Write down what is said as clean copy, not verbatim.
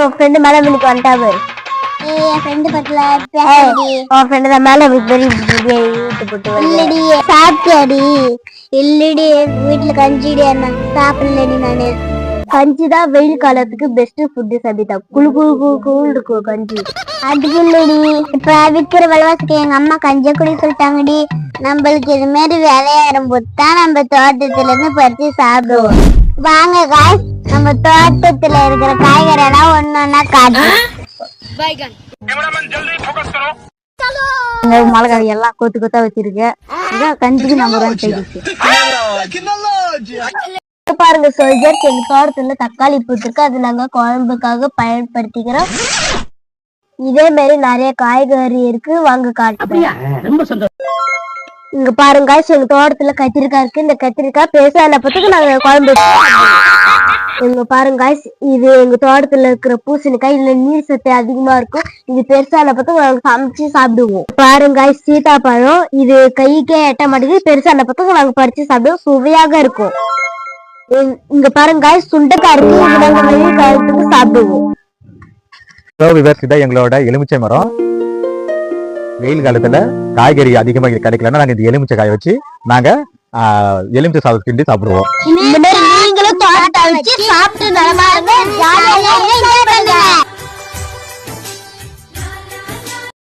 உன் ஃப்ரெண்டு மேல இன்னைக்கு வந்துட்டா பாரு. என் ஃப்ரெண்டு பக்கத்துல பேசடி. உன் ஃப்ரெண்டு தான் மேல வீட்டு போட்டு இல்லடி சாப்பிட்டியாடி? இல்லடி வீட்டுல கஞ்சிடி என்ன சாப்பிடலடி நானு. கஞ்சி தான் வெயில் காலத்துக்கு பெஸ்ட் ஃபுட் சபிதா. குளு குளு குளு குளு இருக்கும் கஞ்சி. அதுக்கு இல்லடி இப்ப விக்கிற விலைவாசிக்கு எங்க அம்மா கஞ்சிய குடி சொல்லிட்டாங்கடி. நம்மளுக்கு இது மாதிரி விளையாடும் போது தான் நம்ம தோட்டத்துல இருந்து பறிச்சு சாப்பிடுவோம். வாங்க காய்ஸ், நம்ம தோட்டத்துல இருக்கிற காய்கறி எல்லாம் ஒன்னொன்னா காட்டு. மிளகாய் எல்லாம் கொத்து கொத்தா வச்சிருக்க. இதான் கஞ்சிக்கு நம்பர் 1 போயிடுச்சு. பாருங்க சோல்ஜர்ஸ், எங்க தோட்டத்துல தக்காளி போட்டுருக்கு. அது நாங்க குழம்புக்காக பயன்படுத்திக்கிறோம். இதே மாதிரி நிறைய காய்கறி இருக்கு, வாங்க காட்டுறேன். இங்க பாருங்க எங்க தோட்டத்துல கத்திரிக்காய் இருக்கு. இந்த கத்திரிக்காய் பெருசான பத்துக்கு நாங்க குழம்பு. இங்க பாருங்க இது எங்க தோட்டத்துல இருக்கிற பூசணிக்காய். இதுல நீர் சத்து அதிகமா இருக்கும். இது பெருசான பத்துக்கு நாங்க சமைச்சு சாப்பிடுவோம். பாருங்க சீதாப்பழம். இது கைக்கே எட்ட மாட்டேங்குது. பெருசான பத்துக்கு நாங்க பறிச்சு சாப்பிடுவோம். சுவையாக இருக்கும். இங்க பாருங்க சுண்டைக்காய் இருக்கு. இது நாங்க வெயில் காலத்துக்கு சாப்பிடுவோம். இதான் எங்களோட எலுமிச்சை மரம். வெயில் காலத்துல காய்கறி அதிகமா கிடைக்கலன்னா நாங்க இந்த எலுமிச்சை காய வச்சு நாங்க எலுமிச்சை சாதம் கிண்டி சாப்பிடுவோம். நீங்களும் தோட்டத்தை வச்சு சாப்பிட்டு நலமா இருங்க.